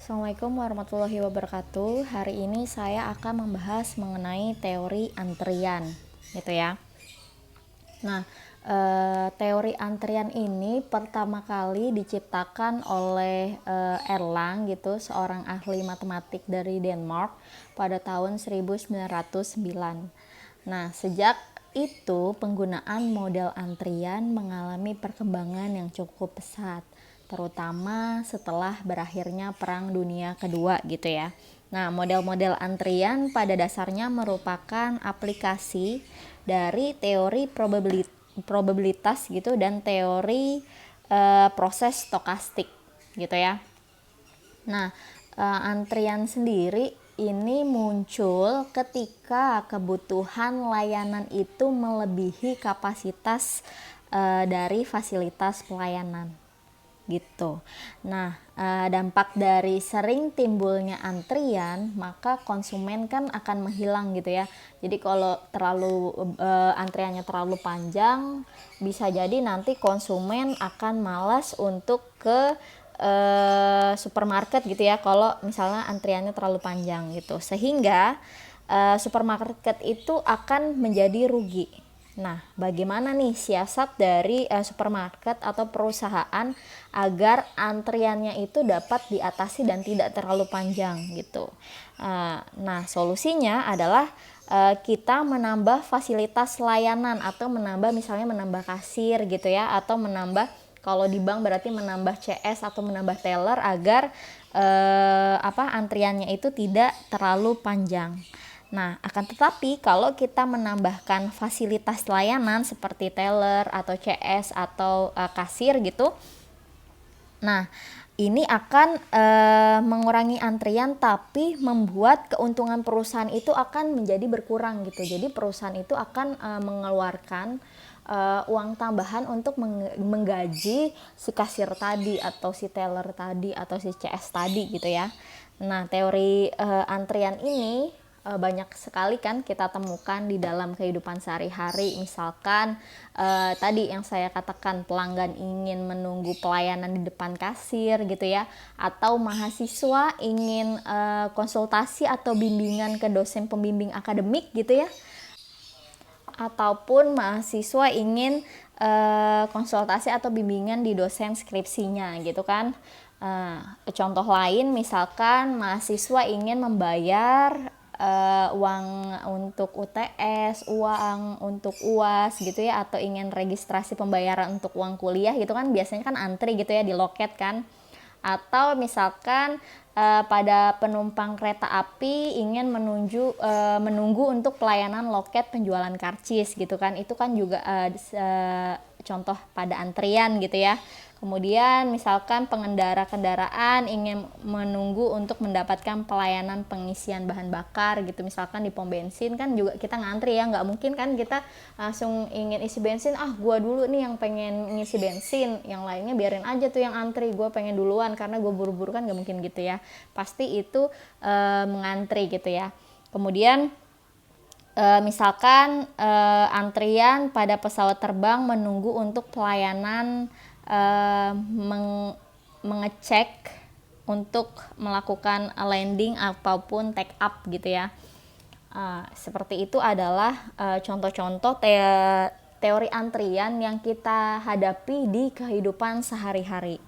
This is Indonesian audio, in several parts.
Assalamualaikum warahmatullahi wabarakatuh. Hari ini saya akan membahas mengenai teori antrian, gitu ya. Nah, teori antrian ini pertama kali diciptakan oleh Erlang, gitu, seorang ahli matematik dari Denmark pada tahun 1909. Nah, sejak itu penggunaan model antrian mengalami perkembangan yang cukup pesat, terutama setelah berakhirnya Perang Dunia Kedua, gitu ya. Nah, model-model antrian pada dasarnya merupakan aplikasi dari teori probabilitas gitu dan teori proses stokastik, gitu ya. Nah, antrian sendiri ini muncul ketika kebutuhan layanan itu melebihi kapasitas dari fasilitas pelayanan, gitu. Nah, dampak dari sering timbulnya antrian, maka konsumen kan akan menghilang, gitu ya. Jadi kalau antriannya terlalu panjang, bisa jadi nanti konsumen akan malas untuk ke supermarket, gitu ya, kalau misalnya antriannya terlalu panjang, gitu, sehingga supermarket itu akan menjadi rugi. Nah, bagaimana nih siasat dari supermarket atau perusahaan agar antriannya itu dapat diatasi dan tidak terlalu panjang, gitu. Nah, solusinya adalah kita menambah fasilitas layanan atau misalnya menambah kasir, gitu ya, atau menambah, kalau di bank berarti menambah CS atau menambah teller agar antriannya itu tidak terlalu panjang. Nah, akan tetapi kalau kita menambahkan fasilitas layanan seperti teller atau CS atau kasir, gitu, nah ini akan mengurangi antrian tapi membuat keuntungan perusahaan itu akan menjadi berkurang, gitu. Jadi perusahaan itu akan mengeluarkan uang tambahan untuk menggaji si kasir tadi atau si teller tadi atau si CS tadi, gitu ya. Nah, teori antrian ini banyak sekali kan kita temukan di dalam kehidupan sehari-hari. Misalkan tadi yang saya katakan, pelanggan ingin menunggu pelayanan di depan kasir, gitu ya, atau mahasiswa ingin konsultasi atau bimbingan ke dosen pembimbing akademik, gitu ya, ataupun mahasiswa ingin konsultasi atau bimbingan di dosen skripsinya, gitu kan. Contoh lain, misalkan mahasiswa ingin membayar uang untuk UTS, uang untuk UAS, gitu ya, atau ingin registrasi pembayaran untuk uang kuliah, gitu kan, biasanya kan antri, gitu ya, di loket kan. Atau misalkan pada penumpang kereta api ingin menunggu untuk pelayanan loket penjualan karcis, gitu kan, itu kan juga contoh pada antrian, gitu ya. Kemudian misalkan pengendara kendaraan ingin menunggu untuk mendapatkan pelayanan pengisian bahan bakar, gitu, misalkan di pom bensin kan juga kita ngantri ya, nggak mungkin kan kita langsung ingin isi bensin, gua dulu nih yang pengen ngisi bensin, yang lainnya biarin aja tuh yang antri, gua pengen duluan karena gua buru-buru, kan nggak mungkin, gitu ya. Pasti itu mengantri, gitu ya. Kemudian misalkan antrian pada pesawat terbang menunggu untuk pelayanan mengecek untuk melakukan landing ataupun take up, gitu ya. Seperti itu adalah contoh-contoh teori antrian yang kita hadapi di kehidupan sehari-hari,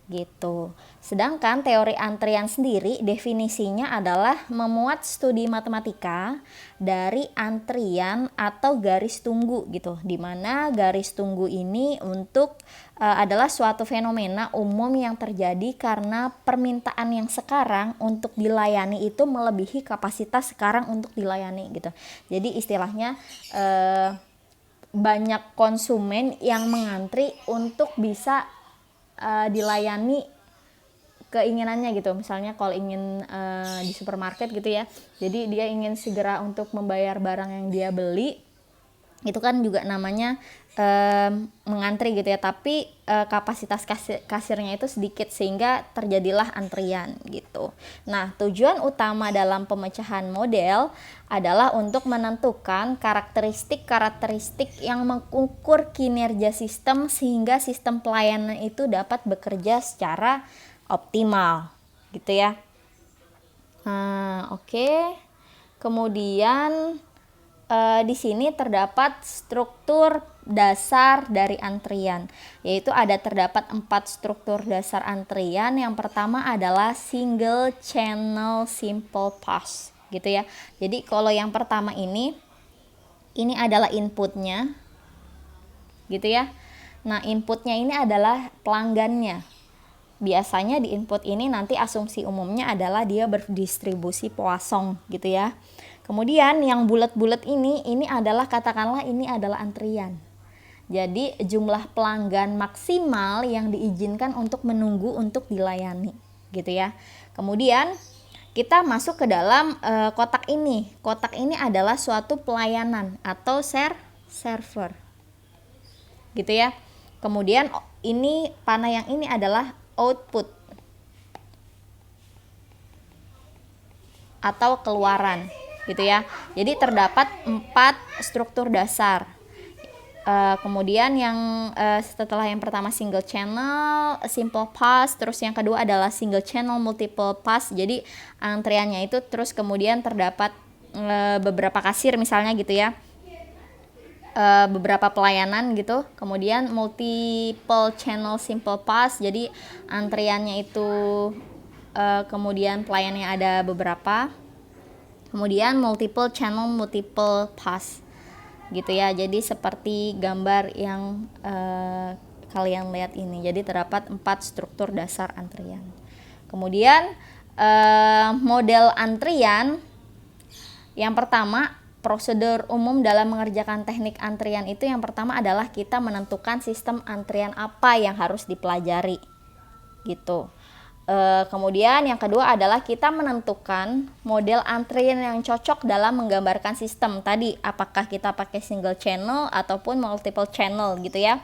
gitu. Sedangkan teori antrian sendiri definisinya adalah memuat studi matematika dari antrian atau garis tunggu, gitu, di mana garis tunggu ini adalah suatu fenomena umum yang terjadi karena permintaan yang sekarang untuk dilayani itu melebihi kapasitas sekarang untuk dilayani, gitu. Jadi istilahnya banyak konsumen yang mengantri untuk bisa dilayani keinginannya, gitu. Misalnya kalau ingin di supermarket, gitu ya, jadi dia ingin segera untuk membayar barang yang dia beli, itu kan juga namanya mengantri, gitu ya, tapi kapasitas kasirnya itu sedikit sehingga terjadilah antrian, gitu. Nah, tujuan utama dalam pemecahan model adalah untuk menentukan karakteristik yang mengukur kinerja sistem sehingga sistem pelayanan itu dapat bekerja secara optimal, gitu ya. Oke. Kemudian di sini terdapat struktur dasar dari antrian, yaitu terdapat 4 struktur dasar antrian. Yang pertama adalah single channel simple pass, gitu ya. Jadi kalau yang pertama ini adalah inputnya, gitu ya. Nah, inputnya ini adalah pelanggannya. Biasanya di input ini nanti asumsi umumnya adalah dia berdistribusi Poisson, gitu ya. Kemudian yang bulat-bulat ini adalah, katakanlah ini adalah antrian. Jadi jumlah pelanggan maksimal yang diizinkan untuk menunggu untuk dilayani, gitu ya. Kemudian kita masuk ke dalam kotak ini. Kotak ini adalah suatu pelayanan atau server, gitu ya. Kemudian ini panah yang ini adalah output atau keluaran, gitu ya. Jadi terdapat 4 struktur dasar. Kemudian yang setelah yang pertama single channel simple pass, terus yang kedua adalah single channel multiple pass. Jadi antriannya itu terus kemudian terdapat beberapa kasir misalnya, gitu ya, beberapa pelayanan gitu. Kemudian multiple channel simple pass, jadi antriannya itu kemudian pelayanannya ada beberapa. Kemudian multiple channel multiple pass, gitu ya. Jadi seperti gambar yang kalian lihat ini. Jadi terdapat 4 struktur dasar antrian. Kemudian model antrian yang pertama, prosedur umum dalam mengerjakan teknik antrian itu yang pertama adalah kita menentukan sistem antrian apa yang harus dipelajari, gitu. Kemudian yang kedua adalah kita menentukan model antrian yang cocok dalam menggambarkan sistem tadi, apakah kita pakai single channel ataupun multiple channel, gitu ya.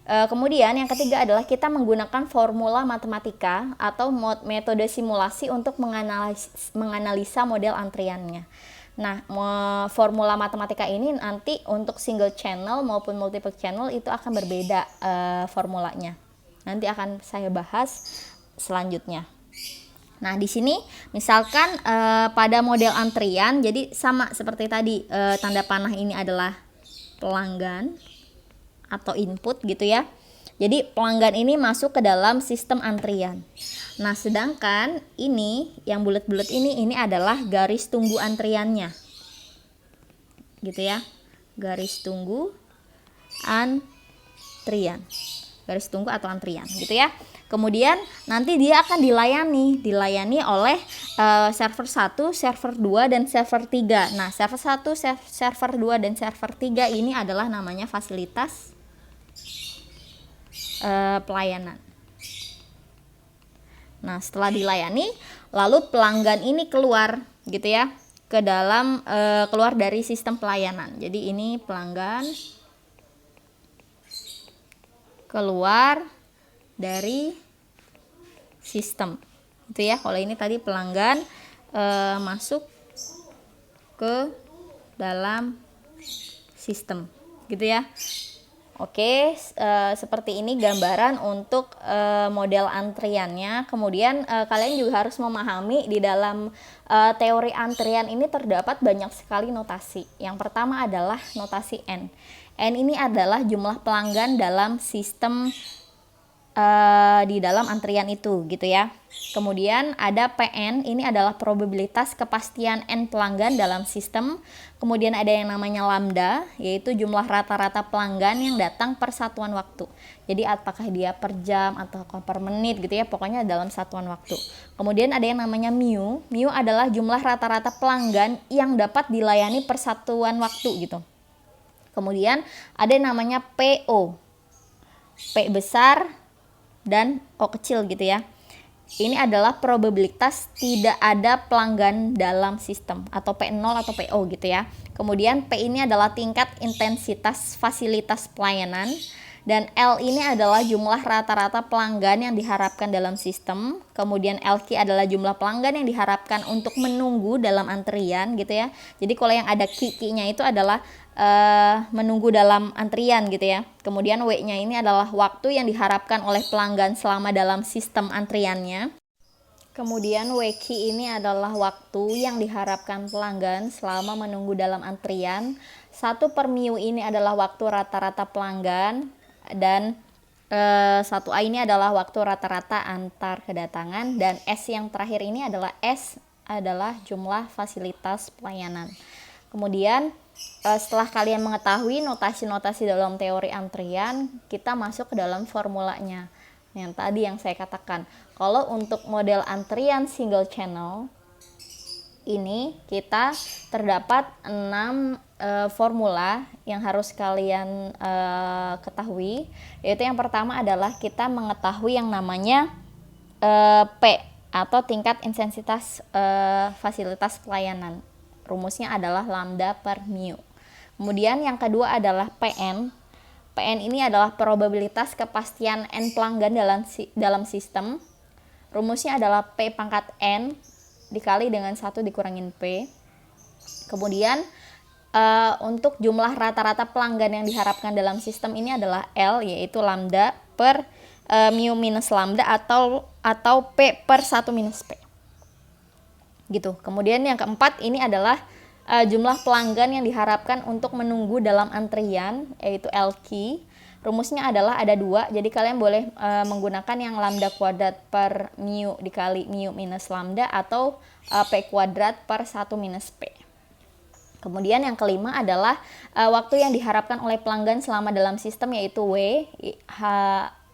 Kemudian yang ketiga adalah kita menggunakan formula matematika atau metode simulasi untuk menganalisa model antriannya. Nah, formula matematika ini nanti untuk single channel maupun multiple channel itu akan berbeda formulanya. Nanti akan saya bahas selanjutnya. Nah, di sini misalkan pada model antrian, jadi sama seperti tadi, tanda panah ini adalah pelanggan atau input, gitu ya. Jadi pelanggan ini masuk ke dalam sistem antrian. Nah, sedangkan ini yang bulat-bulat ini adalah garis tunggu antriannya, gitu ya. Garis tunggu antrian, garis tunggu atau antrian, gitu ya. Kemudian nanti dia akan dilayani oleh server 1, server 2, dan server 3. Nah, server 1, server 2, dan server 3 ini adalah namanya fasilitas pelayanan. Nah, setelah dilayani, lalu pelanggan ini keluar, gitu ya, ke dalam keluar dari sistem pelayanan. Jadi ini pelanggan keluar dari sistem, gitu ya. Kalau ini tadi pelanggan masuk ke dalam sistem, gitu ya. Oke, seperti ini gambaran untuk model antriannya. Kemudian kalian juga harus memahami di dalam teori antrian ini terdapat banyak sekali notasi. Yang pertama adalah notasi N. N ini adalah jumlah pelanggan dalam sistem di dalam antrian itu, gitu ya. Kemudian ada PN, ini adalah probabilitas kepastian N pelanggan dalam sistem. Kemudian ada yang namanya lambda, yaitu jumlah rata-rata pelanggan yang datang per satuan waktu. Jadi apakah dia per jam atau per menit, gitu ya, pokoknya dalam satuan waktu. Kemudian ada yang namanya mu. Mu adalah jumlah rata-rata pelanggan yang dapat dilayani per satuan waktu, gitu. Kemudian ada yang namanya PO. P besar dan O kecil, gitu ya. Ini adalah probabilitas tidak ada pelanggan dalam sistem, atau P0 atau PO, gitu ya. Kemudian P ini adalah tingkat intensitas fasilitas pelayanan, dan L ini adalah jumlah rata-rata pelanggan yang diharapkan dalam sistem. Kemudian LQ adalah jumlah pelanggan yang diharapkan untuk menunggu dalam antrian, gitu ya. Jadi kalau yang ada Q-nya itu adalah menunggu dalam antrian, gitu ya. Kemudian W-nya ini adalah waktu yang diharapkan oleh pelanggan selama dalam sistem antriannya. Kemudian WQ ini adalah waktu yang diharapkan pelanggan selama menunggu dalam antrian. 1/μ ini adalah waktu rata-rata pelanggan, dan 1A ini adalah waktu rata-rata antar kedatangan, dan S yang terakhir ini adalah S adalah jumlah fasilitas pelayanan. Kemudian setelah kalian mengetahui notasi-notasi dalam teori antrian, kita masuk ke dalam formulanya. Yang tadi yang saya katakan, kalau untuk model antrian single channel ini kita terdapat 6 formula yang harus kalian ketahui, yaitu yang pertama adalah kita mengetahui yang namanya P atau tingkat intensitas fasilitas pelayanan. Rumusnya adalah lambda per mu. Kemudian yang kedua adalah PN. PN ini adalah probabilitas kepastian N pelanggan dalam sistem. Rumusnya adalah P pangkat N dikali dengan 1 dikurangin P. Kemudian untuk jumlah rata-rata pelanggan yang diharapkan dalam sistem ini adalah L, yaitu lambda per mu minus lambda atau P per 1 minus P. Gitu. Kemudian yang keempat ini adalah jumlah pelanggan yang diharapkan untuk menunggu dalam antrian, yaitu LQ. Rumusnya adalah ada 2, jadi kalian boleh menggunakan yang lambda kuadrat per mu dikali mu minus lambda atau P kuadrat per 1 minus P. Kemudian yang kelima adalah waktu yang diharapkan oleh pelanggan selama dalam sistem, yaitu W.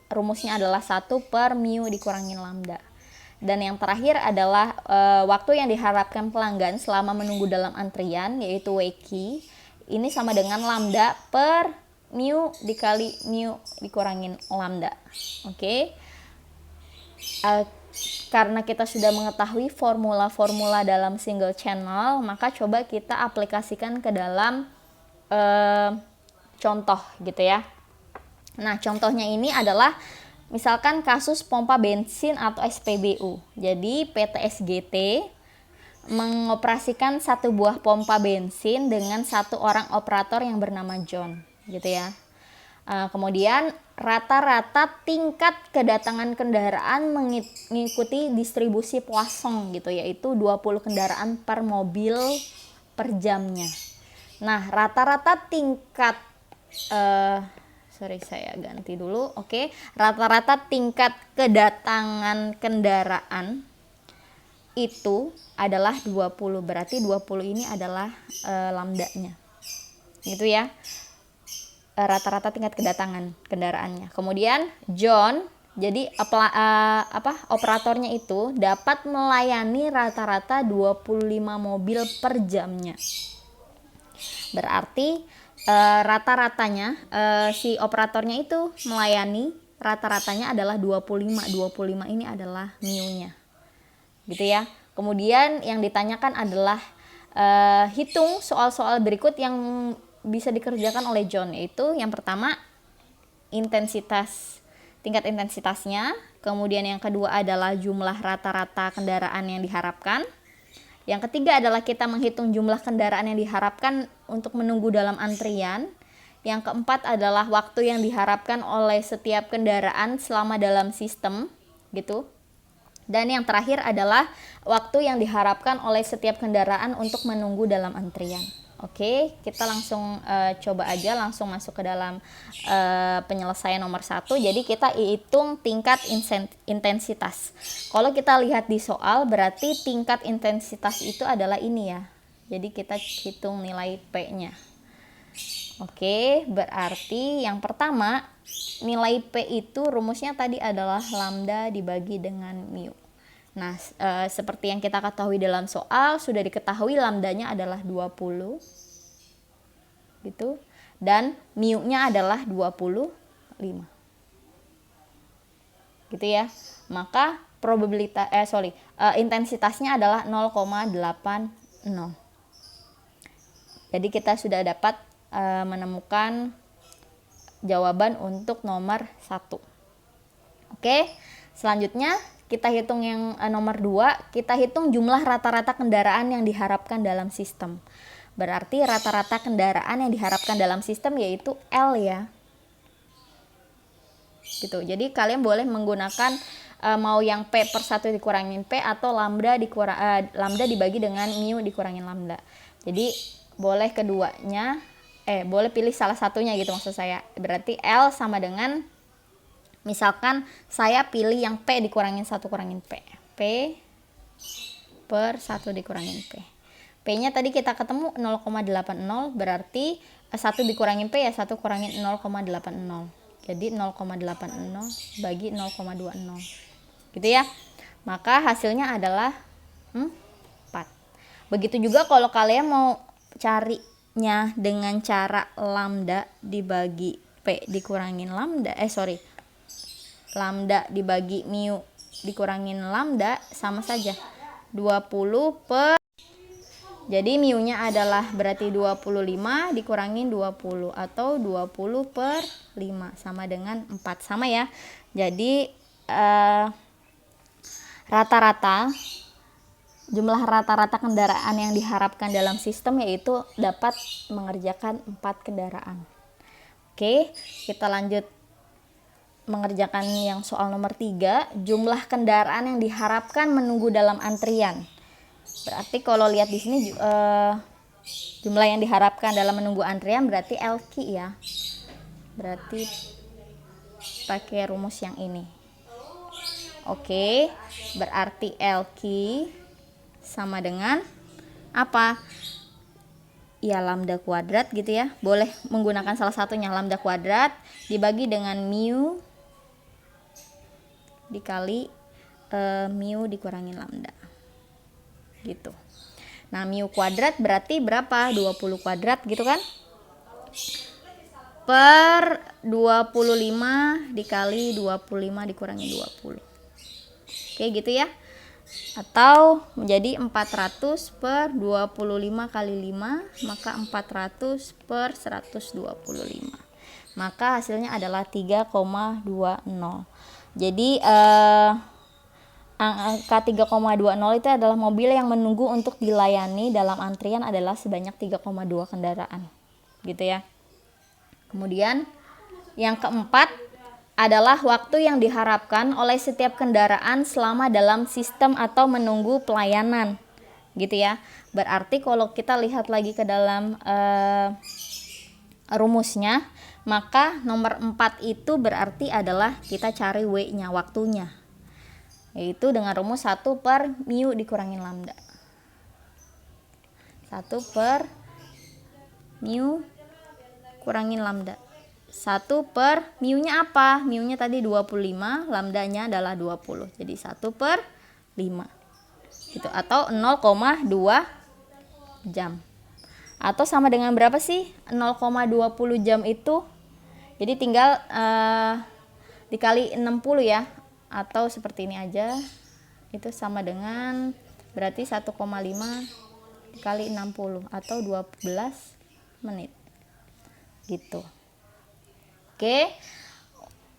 Rumusnya adalah 1 per mu dikurangin lambda. Dan yang terakhir adalah waktu yang diharapkan pelanggan selama menunggu dalam antrian, yaitu WQ. Ini sama dengan lambda per mu dikali mu dikurangin lambda. Oke. Karena kita sudah mengetahui formula-formula dalam single channel, maka coba kita aplikasikan ke dalam contoh gitu ya. Nah, contohnya ini adalah misalkan kasus pompa bensin atau SPBU. Jadi PT SGT mengoperasikan satu buah pompa bensin dengan satu orang operator yang bernama John, gitu ya. Kemudian rata-rata tingkat kedatangan kendaraan mengikuti distribusi Poisson gitu, yaitu 20 kendaraan per mobil per jamnya. Nah, rata-rata tingkat saya ganti dulu. Oke. Rata-rata tingkat kedatangan kendaraan itu adalah 20. Berarti 20 ini adalah lambdanya. Gitu ya. Rata-rata tingkat kedatangan kendaraannya. Kemudian John, jadi operatornya itu dapat melayani rata-rata 25 mobil per jamnya. Berarti rata-ratanya si operatornya itu melayani rata-ratanya adalah 25. 25 ini adalah mu-nya. Gitu ya. Kemudian yang ditanyakan adalah hitung soal-soal berikut yang bisa dikerjakan oleh John, yaitu yang pertama tingkat intensitasnya, kemudian yang kedua adalah jumlah rata-rata kendaraan yang diharapkan. Yang ketiga adalah kita menghitung jumlah kendaraan yang diharapkan untuk menunggu dalam antrian. Yang keempat adalah waktu yang diharapkan oleh setiap kendaraan selama dalam sistem, gitu. Dan yang terakhir adalah waktu yang diharapkan oleh setiap kendaraan untuk menunggu dalam antrian. Oke, kita langsung coba aja langsung masuk ke dalam penyelesaian nomor 1. Jadi kita hitung tingkat intensitas. Kalau kita lihat di soal, berarti tingkat intensitas itu adalah ini ya. Jadi kita hitung nilai P-nya. Oke, berarti yang pertama nilai P itu rumusnya tadi adalah lambda dibagi dengan mu. Nah, seperti yang kita ketahui dalam soal, sudah diketahui lambdanya adalah 20. Gitu. Dan mu-nya adalah 25. Gitu ya. Maka intensitasnya adalah 0,80. Jadi kita sudah dapat menemukan jawaban untuk nomor 1. Oke. Selanjutnya kita hitung yang nomor 2, kita hitung jumlah rata-rata kendaraan yang diharapkan dalam sistem. Berarti rata-rata kendaraan yang diharapkan dalam sistem yaitu L ya. Gitu. Jadi kalian boleh menggunakan mau yang P per 1 dikurangin P atau lambda dibagi dengan mu dikurangin lambda. Jadi boleh keduanya, boleh pilih salah satunya gitu maksud saya. Berarti L sama dengan, misalkan saya pilih yang P dikurangin 1 kurangin P. P per 1 dikurangin P. P-nya tadi kita ketemu 0,80, berarti 1 dikurangin P ya 1 kurangin 0,80. Jadi 0,80 bagi 0,20. Gitu ya. Maka hasilnya adalah 4. Begitu juga kalau kalian mau carinya dengan cara lambda dibagi P dikurangin lambda, lambda dibagi mu dikurangin lambda, sama saja. 20 per, jadi mu-nya adalah berarti 25 dikurangin 20 atau 20 per 5 sama dengan 4. Sama ya. Jadi jumlah rata-rata kendaraan yang diharapkan dalam sistem yaitu dapat mengerjakan 4 kendaraan. Oke, kita lanjut mengerjakan yang soal nomor 3. Jumlah kendaraan yang diharapkan menunggu dalam antrian. Berarti kalau lihat di sini jumlah yang diharapkan dalam menunggu antrian berarti LQ ya. Berarti pakai rumus yang ini. Oke, berarti LQ sama dengan apa? Ya lambda kuadrat gitu ya. Boleh menggunakan salah satunya, lambda kuadrat dibagi dengan mu dikali mu dikurangin lambda. Gitu. Nah, mu kuadrat berarti berapa? 20 kuadrat gitu kan? Per 25 dikali 25 dikurangi 20. Oke, gitu ya. Atau menjadi 400 per 25 kali 5, maka 400 per 125. Maka hasilnya adalah 3,20. Jadi angka 3,20 itu adalah mobil yang menunggu untuk dilayani dalam antrian adalah sebanyak 3,2 kendaraan. Gitu ya. Kemudian yang keempat adalah waktu yang diharapkan oleh setiap kendaraan selama dalam sistem atau menunggu pelayanan. Gitu ya. Berarti kalau kita lihat lagi ke dalam rumusnya, maka nomor 4 itu berarti adalah kita cari W-nya, waktunya. Yaitu dengan rumus 1 per mu dikurangin lambda. 1 per mu kurangin lambda. 1 per mu-nya apa? Mu-nya tadi 25, lambdanya adalah 20. Jadi 1 per 5. Gitu. Atau 0,2 jam. Atau sama dengan berapa sih? 0,20 jam itu. Jadi tinggal dikali 60 ya. Atau seperti ini aja. Itu sama dengan berarti 1,5 dikali 60 atau 12 menit. Gitu. Oke.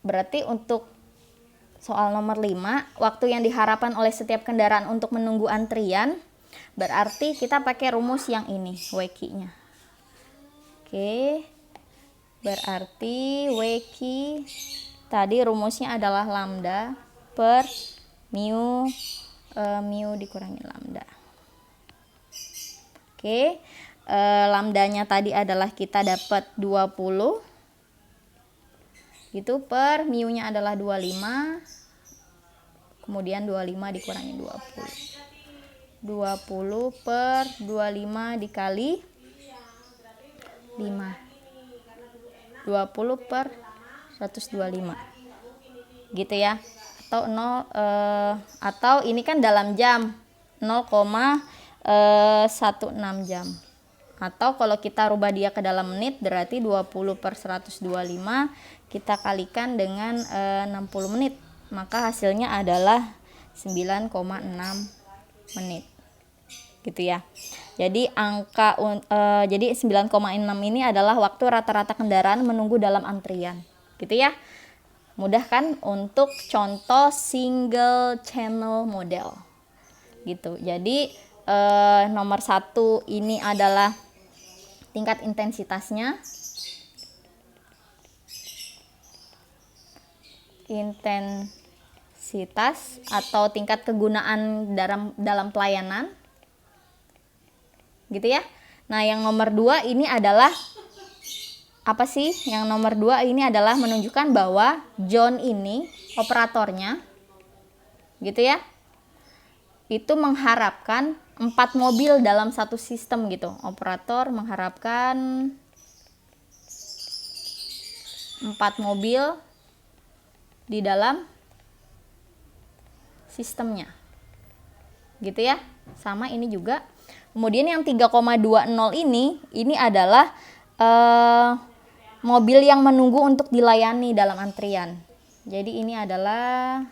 Berarti untuk soal nomor 5, waktu yang diharapkan oleh setiap kendaraan untuk menunggu antrian, berarti kita pakai rumus yang ini, WQ-nya. Oke. Berarti WQ tadi rumusnya adalah lambda per mu dikurangin lambda. Oke. Lambdanya tadi adalah kita dapat 20. Itu per mu-nya adalah 25. Kemudian 25 dikurangi 20. 20 per 25 dikali 5. 20 per 125. Gitu ya. Atau atau ini kan dalam jam 0,16 jam. Atau kalau kita rubah dia ke dalam menit berarti 20 per 125 kita kalikan dengan 60 menit. Maka hasilnya adalah 9,6 menit. Gitu ya. Jadi jadi 9,6 ini adalah waktu rata-rata kendaraan menunggu dalam antrian. Gitu ya. Mudah kan untuk contoh single channel model. Gitu. Jadi nomor 1 ini adalah tingkat intensitasnya. kompleksitas atau tingkat kegunaan dalam pelayanan. Gitu ya. Nah, yang nomor 2 ini adalah apa sih? Yang nomor 2 ini adalah menunjukkan bahwa John ini, operatornya, gitu ya, itu mengharapkan 4 mobil dalam satu sistem gitu. Operator mengharapkan 4 mobil di dalam sistemnya. Gitu ya. Sama ini juga. Kemudian yang 3,20 ini adalah mobil yang menunggu untuk dilayani dalam antrian. Jadi ini adalah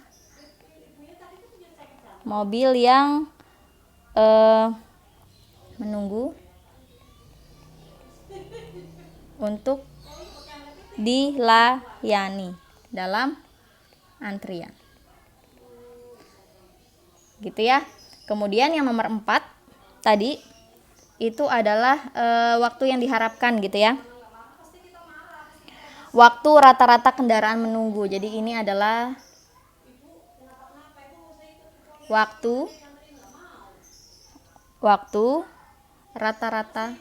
mobil yang menunggu untuk dilayani dalam antrian. Gitu ya. Kemudian yang nomor 4 tadi itu adalah waktu yang diharapkan gitu ya. Waktu rata-rata kendaraan menunggu. Jadi ini adalah waktu rata-rata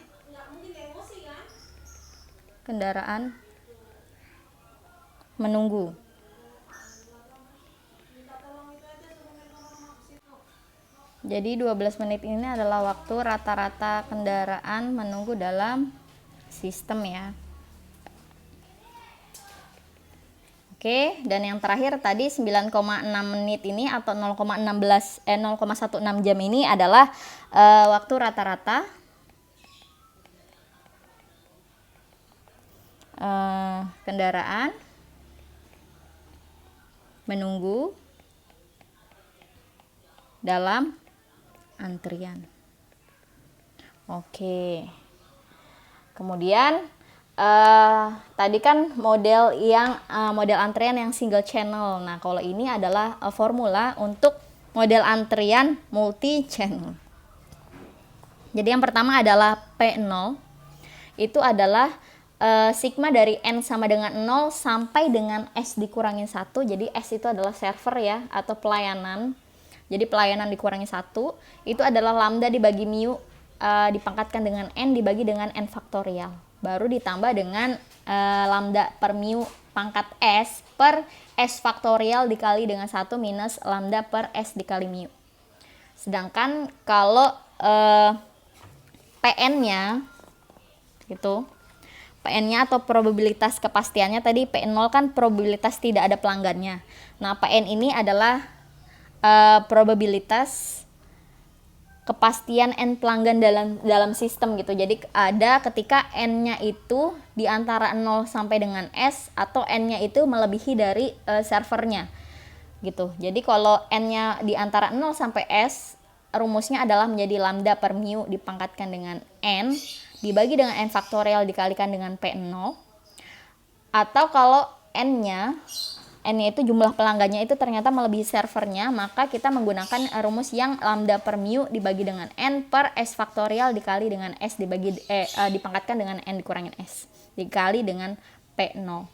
kendaraan menunggu. Jadi 12 menit ini adalah waktu rata-rata kendaraan menunggu dalam sistem ya. Oke, dan yang terakhir tadi 9,6 menit ini atau 0,16 jam ini adalah waktu rata-rata kendaraan menunggu dalam antrian. Oke. Kemudian tadi kan model antrian yang single channel. Nah, kalau ini adalah formula untuk model antrian multi channel. Jadi yang pertama adalah P0. Itu adalah sigma dari N sama dengan 0 sampai dengan S dikurangin 1. Jadi S itu adalah server ya, atau pelayanan. Jadi pelayanan dikurangi 1 itu adalah lambda dibagi mu dipangkatkan dengan N dibagi dengan N faktorial. Baru ditambah dengan lambda per mu pangkat S per S faktorial dikali dengan 1 minus lambda per S dikali mu. Sedangkan kalau PN-nya gitu, PN-nya atau probabilitas kepastiannya tadi P0 kan probabilitas tidak ada pelanggannya. Nah, PN ini adalah probabilitas kepastian N pelanggan dalam sistem gitu. Jadi ada ketika N-nya itu di antara 0 sampai dengan S atau N-nya itu melebihi dari servernya gitu. Jadi kalau N-nya di antara 0 sampai S, rumusnya adalah menjadi lambda per mu dipangkatkan dengan N dibagi dengan N faktorial dikalikan dengan P0. Atau kalau N-nya itu jumlah pelanggannya itu ternyata melebihi servernya, maka kita menggunakan rumus yang lambda per mu dibagi dengan N per S faktorial dikali dengan S dipangkatkan dengan N dikurangin S dikali dengan P0.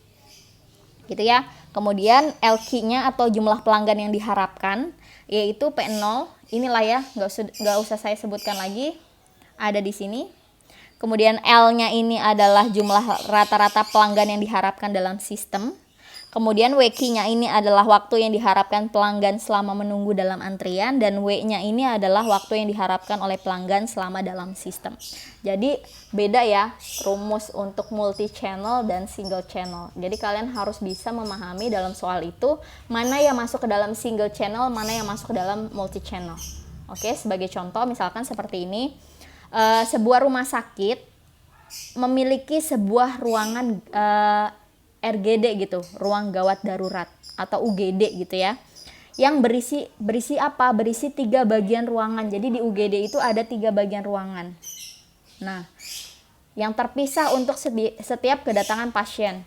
Gitu ya. Kemudian LQ-nya atau jumlah pelanggan yang diharapkan yaitu P0. Inilah ya, nggak usah saya sebutkan lagi. Ada di sini. Kemudian L-nya ini adalah jumlah rata-rata pelanggan yang diharapkan dalam sistem. Kemudian WQ-nya ini adalah waktu yang diharapkan pelanggan selama menunggu dalam antrian, dan W-nya ini adalah waktu yang diharapkan oleh pelanggan selama dalam sistem. Jadi beda ya rumus untuk multi channel dan single channel. Jadi kalian harus bisa memahami dalam soal itu mana yang masuk ke dalam single channel, mana yang masuk ke dalam multi channel. Oke, sebagai contoh misalkan seperti ini. Sebuah rumah sakit memiliki sebuah ruangan RGD gitu, ruang gawat darurat atau UGD gitu ya. Yang berisi apa? Berisi 3 bagian ruangan. Jadi di UGD itu ada 3 bagian ruangan. Nah, yang terpisah untuk setiap kedatangan pasien.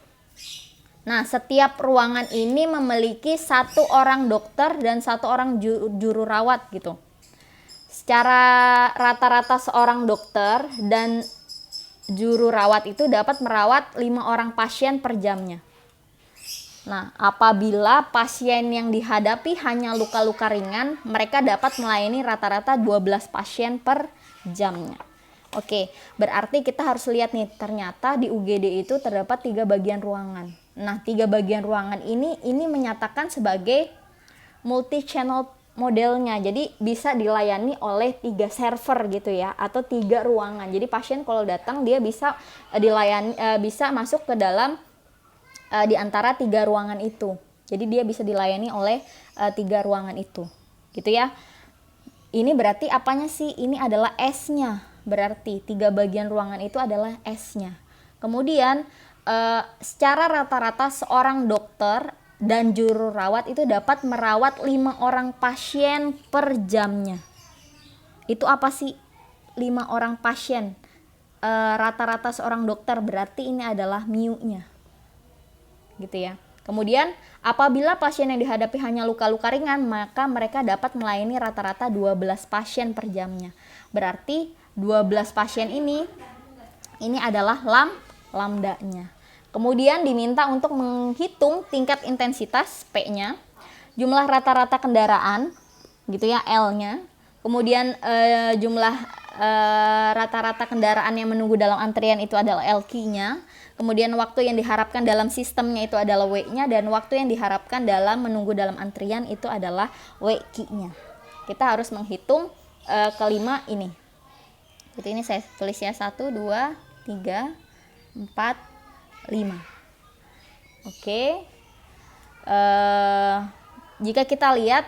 Nah, setiap ruangan ini memiliki 1 orang dokter dan 1 orang juru rawat gitu. Secara rata-rata seorang dokter dan juru rawat itu dapat merawat 5 orang pasien per jamnya. Nah, apabila pasien yang dihadapi hanya luka-luka ringan, mereka dapat melayani rata-rata 12 pasien per jamnya. Oke, berarti kita harus lihat nih, ternyata di UGD itu terdapat 3 bagian ruangan. Nah, 3 bagian ruangan ini menyatakan sebagai multi channel modelnya. Jadi bisa dilayani oleh 3 server gitu ya, atau 3 ruangan. Jadi pasien kalau datang dia bisa dilayani, bisa masuk ke dalam di antara 3 ruangan itu. Jadi dia bisa dilayani oleh 3 ruangan itu, gitu ya. Ini berarti apanya sih? Ini adalah S-nya. Berarti 3 bagian ruangan itu adalah S-nya. Kemudian secara rata-rata seorang dokter dan juru rawat itu dapat merawat 5 orang pasien per jamnya. Itu apa sih 5 orang pasien? Rata-rata seorang dokter, berarti ini adalah mu-nya. Gitu ya. Kemudian apabila pasien yang dihadapi hanya luka-luka ringan, maka mereka dapat melayani rata-rata 12 pasien per jamnya. Berarti 12 pasien ini adalah lambdanya. Kemudian diminta untuk menghitung tingkat intensitas P-nya, jumlah rata-rata kendaraan gitu ya, L-nya. Kemudian jumlah rata-rata kendaraan yang menunggu dalam antrian itu adalah LQ-nya. Kemudian waktu yang diharapkan dalam sistemnya itu adalah W-nya, dan waktu yang diharapkan dalam menunggu dalam antrian itu adalah WQ-nya. Kita harus menghitung kelima ini. Itu ini saya tulis ya, 1, 2, 3, 4, 5. Oke. Jika kita lihat,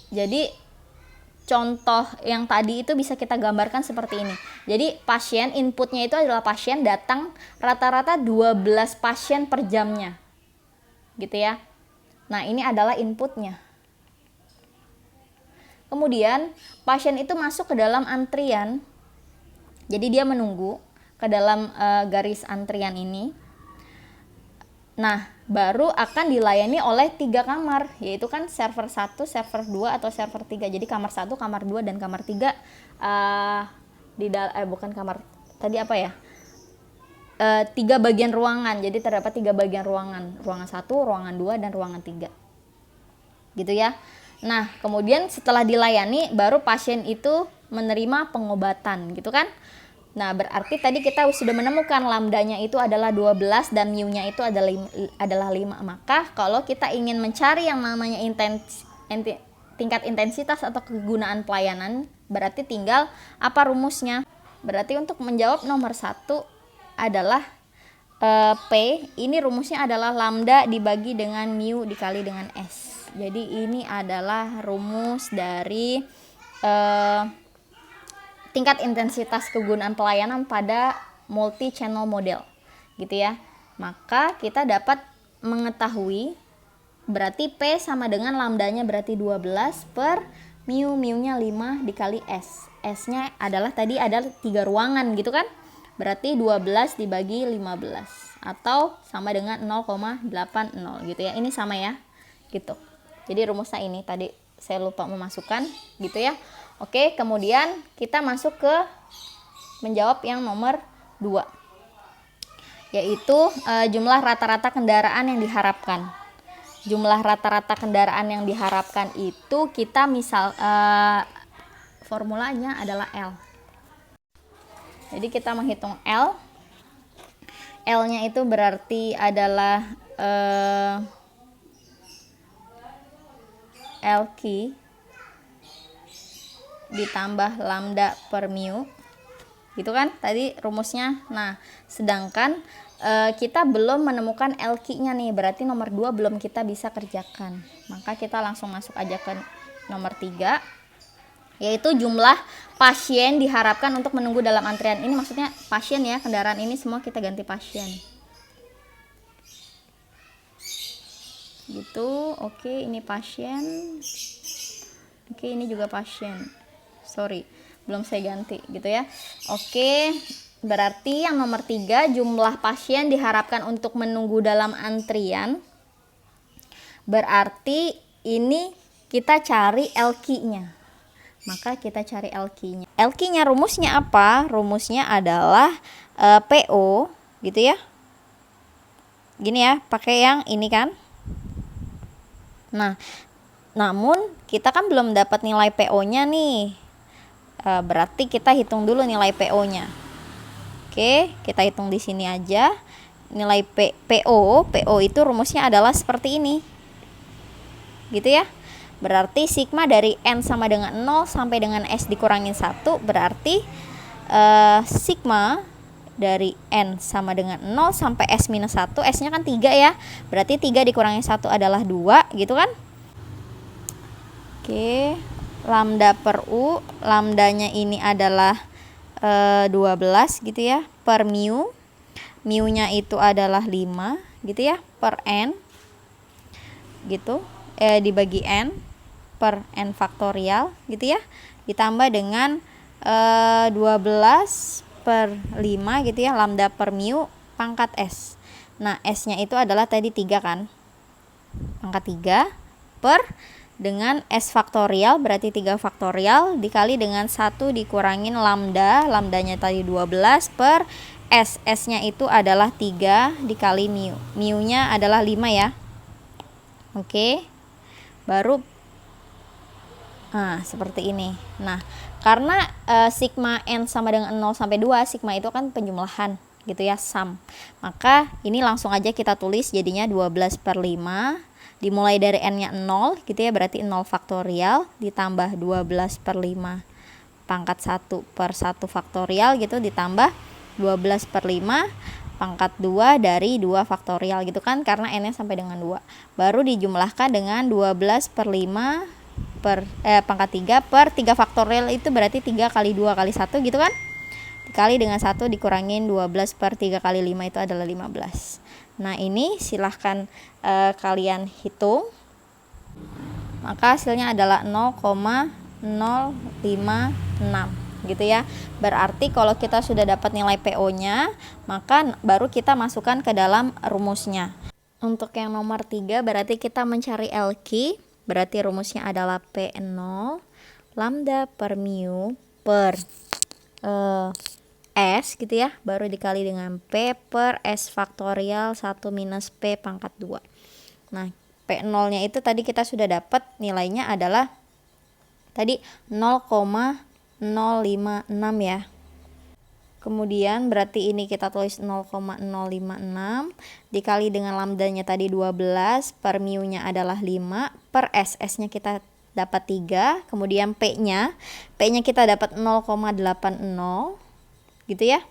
jadi contoh yang tadi itu bisa kita gambarkan seperti ini. Jadi pasien, inputnya itu adalah pasien datang rata-rata 12 pasien per jamnya. Gitu ya. Nah, ini adalah inputnya. Kemudian pasien itu masuk ke dalam antrian. Jadi dia menunggu ke dalam garis antrian ini. Nah, baru akan dilayani oleh 3 kamar, yaitu kan server 1, server 2 atau server 3. Jadi kamar 1, kamar 2 dan kamar 3 bukan kamar tadi apa ya? 3 bagian ruangan. Jadi terdapat 3 bagian ruangan. Ruangan 1, ruangan 2 dan ruangan 3. Gitu ya. Nah, kemudian setelah dilayani baru pasien itu menerima pengobatan, gitu kan? Nah, berarti tadi kita sudah menemukan lambdanya itu adalah 12 dan mu-nya itu adalah 5. Maka kalau kita ingin mencari yang namanya tingkat intensitas atau kegunaan pelayanan, berarti tinggal apa rumusnya? Berarti untuk menjawab nomor 1 adalah P. Ini rumusnya adalah lambda dibagi dengan mu dikali dengan S. Jadi ini adalah rumus dari tingkat intensitas kegunaan pelayanan pada multi channel model, gitu ya. Maka kita dapat mengetahui berarti P sama dengan lambdanya berarti 12 per mu-nya 5 dikali S. S-nya adalah tadi adalah 3 ruangan, gitu kan? Berarti 12 dibagi 15 atau sama dengan 0,80 gitu ya. Ini sama ya, gitu. Jadi rumusnya ini tadi saya lupa memasukkan, gitu ya. Oke, kemudian kita masuk ke menjawab yang nomor 2, yaitu jumlah rata-rata kendaraan yang diharapkan. Jumlah rata-rata kendaraan yang diharapkan itu kita formulanya adalah L. Jadi kita menghitung L. L-nya itu berarti adalah LQ ditambah lambda per mu, gitu kan tadi rumusnya. Nah, sedangkan kita belum menemukan LQ-nya nih, berarti nomor 2 belum kita bisa kerjakan. Maka kita langsung masuk aja ke nomor 3, yaitu jumlah pasien diharapkan untuk menunggu dalam antrian. Ini maksudnya pasien ya, kendaraan ini semua kita ganti pasien. Gitu. Oke, ini pasien. Oke, ini juga pasien. Sorry, belum saya ganti, gitu ya. Oke, berarti yang nomor 3 jumlah pasien diharapkan untuk menunggu dalam antrian. Berarti ini kita cari LQ-nya. Maka kita cari LQ-nya. LQ-nya rumusnya apa? Rumusnya adalah PO, gitu ya. gini ya, pakai yang ini kan. Nah, namun kita kan belum dapat nilai PO-nya nih. Berarti kita hitung dulu nilai PO-nya. Oke, kita hitung di sini aja. Nilai PO itu rumusnya adalah seperti ini. Gitu ya. Berarti sigma dari N sama dengan 0 sampai dengan S dikurangin 1, berarti sigma dari N sama dengan 0 sampai S minus 1, S-nya kan 3 ya. Berarti 3 dikurangi 1 adalah 2, gitu kan? Oke, lambda per U, lambdanya ini adalah 12 gitu ya, per mu. Mu-nya itu adalah 5 gitu ya, per N. Gitu. Dibagi N per N faktorial gitu ya. Ditambah dengan 12 per 5 gitu ya, lambda per mu pangkat S. Nah, S-nya itu adalah tadi 3 kan. Pangkat 3 per dengan S faktorial, berarti 3 faktorial dikali dengan 1 dikurangin lambda, lambdanya tadi 12 per S. S-nya itu adalah 3 dikali mu. Mu-nya adalah 5 ya. Oke. Baru seperti ini. Nah, karena sigma N sama dengan 0 sampai 2, sigma itu kan penjumlahan gitu ya, sum. Maka ini langsung aja kita tulis jadinya 12 per 5 dimulai dari N-nya 0 gitu ya, berarti 0 faktorial ditambah 12 per 5 pangkat 1 per 1 faktorial gitu, ditambah 12 per 5 pangkat 2 dari 2 faktorial gitu kan, karena N-nya sampai dengan 2. Baru dijumlahkan dengan 12 per 5 per pangkat 3 per 3 faktorial, itu berarti 3 kali 2 kali 1 gitu kan. Dikali dengan 1 dikurangin 12 per 3 kali 5 itu adalah 15. Nah, ini silahkan kalian hitung. Maka hasilnya adalah 0,056 gitu ya. Berarti kalau kita sudah dapat nilai PO-nya, maka baru kita masukkan ke dalam rumusnya. Untuk yang nomor 3 berarti kita mencari LQ. Berarti rumusnya adalah P0 lambda per mu per S gitu ya, baru dikali dengan P per S faktorial 1 minus P pangkat 2. Nah, P0 nya itu tadi kita sudah dapat nilainya adalah tadi 0,056 ya. Kemudian berarti ini kita tulis 0,056 dikali dengan lambdanya tadi 12 per mu-nya adalah 5 per S. S-nya kita dapat 3, kemudian P-nya kita dapat 0,80 gitu ya,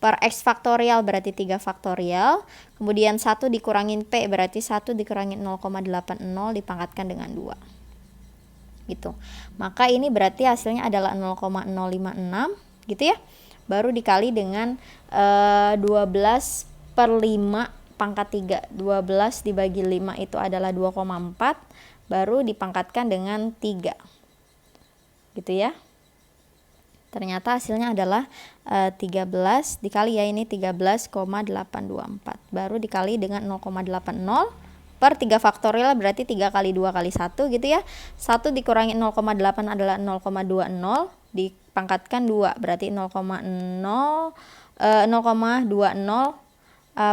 per X faktorial berarti 3 faktorial, kemudian 1 dikurangin P berarti 1 dikurangin 0,80 dipangkatkan dengan 2 gitu. Maka ini berarti hasilnya adalah 0,056 gitu ya, baru dikali dengan 12 per 5 pangkat 3, 12 dibagi 5 itu adalah 2,4, baru dipangkatkan dengan 3 gitu ya. Ternyata hasilnya adalah 13 dikali ya, ini 13,824, baru dikali dengan 0,80 per 3 faktorial berarti 3 kali 2 kali 1 gitu ya. 1 dikurangi 0,8 adalah 0,20 dipangkatkan 2 berarti 0,20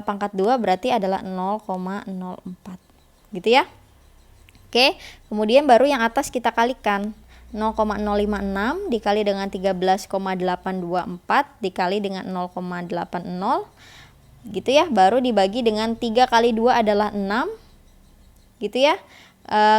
pangkat 2 berarti adalah 0,04 gitu ya. Oke, kemudian baru yang atas kita kalikan. 0,056 dikali dengan 13,824 dikali dengan 0,80 gitu ya, baru dibagi dengan 3 kali 2 adalah 6 gitu ya.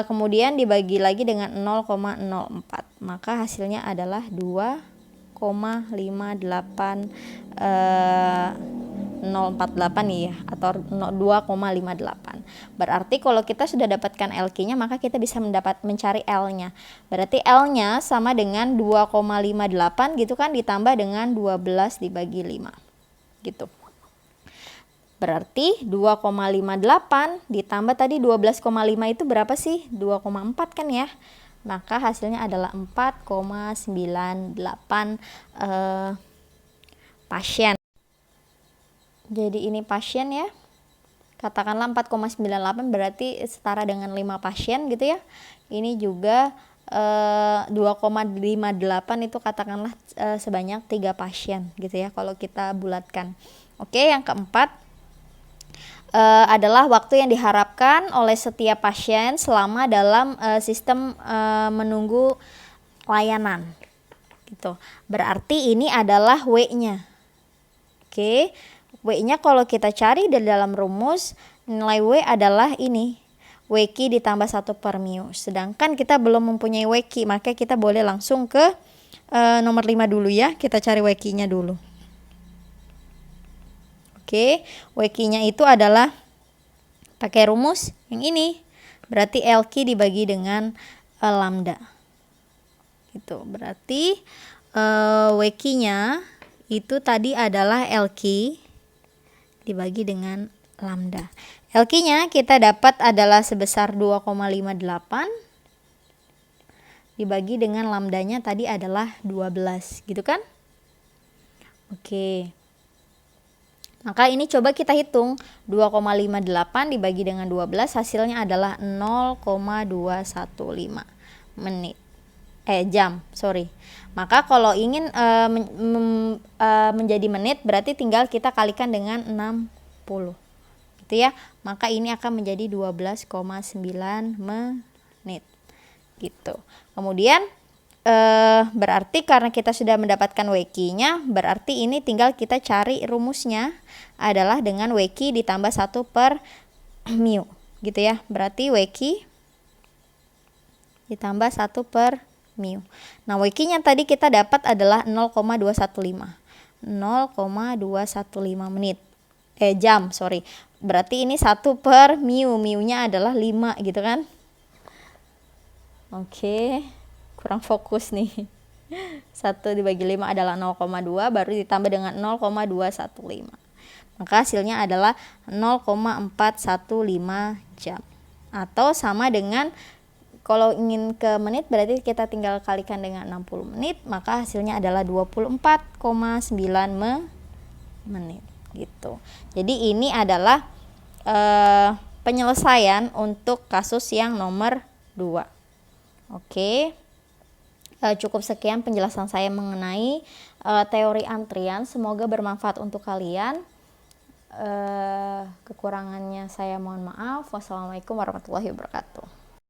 Kemudian dibagi lagi dengan 0,04, maka hasilnya adalah 2,58048 ya, atau 2,58. Berarti kalau kita sudah dapatkan LQ-nya, maka kita bisa mencari L-nya. Berarti L-nya sama dengan 2,58 gitu kan, ditambah dengan 12 dibagi 5 gitu. Berarti 2,58 ditambah tadi 12,5 itu berapa sih? 2,4 kan ya. Maka hasilnya adalah 4,98 pasien. Jadi ini pasien ya. Katakanlah 4,98 berarti setara dengan 5 pasien gitu ya. Ini juga 2,58 itu katakanlah sebanyak 3 pasien gitu ya kalau kita bulatkan. Oke, yang keempat, adalah waktu yang diharapkan oleh setiap pasien selama dalam sistem menunggu layanan gitu. Berarti ini adalah W-nya. Oke, W-nya kalau kita cari dari dalam rumus, nilai W adalah ini, WQ ditambah 1 per mu. Sedangkan kita belum mempunyai WQ, maka kita boleh langsung ke nomor 5 dulu ya. Kita cari WQ-nya dulu. Oke, WQ-nya itu adalah pakai rumus yang ini. Berarti LQ dibagi dengan lambda. Gitu. Berarti WQ-nya itu tadi adalah LQ dibagi dengan lambda. LQ-nya kita dapat adalah sebesar 2,58 dibagi dengan lambdanya tadi adalah 12, gitu kan? Oke. Maka ini coba kita hitung, 2,58 dibagi dengan 12 hasilnya adalah 0,215 menit. Jam, sorry. Maka kalau ingin menjadi menit berarti tinggal kita kalikan dengan 60. Gitu ya. Maka ini akan menjadi 12,9 menit. Gitu. Kemudian berarti karena kita sudah mendapatkan WQ-nya, berarti ini tinggal kita cari rumusnya adalah dengan WQ ditambah 1 per mu, gitu ya. Berarti WQ ditambah 1 per mu. Nah, WQ-nya tadi kita dapat adalah 0,215. 0,215 menit. Jam, sorry. Berarti ini 1 per mu. Mu-nya adalah 5, gitu kan? Oke. Kurang fokus nih. 1 dibagi 5 adalah 0,2 baru ditambah dengan 0,215. Maka hasilnya adalah 0,415 jam. Atau sama dengan kalau ingin ke menit berarti kita tinggal kalikan dengan 60 menit, maka hasilnya adalah 24,9 menit gitu. Jadi ini adalah penyelesaian untuk kasus yang nomor 2. Oke. Cukup sekian penjelasan saya mengenai teori antrian. Semoga bermanfaat untuk kalian. Kekurangannya saya mohon maaf. Wassalamualaikum warahmatullahi wabarakatuh.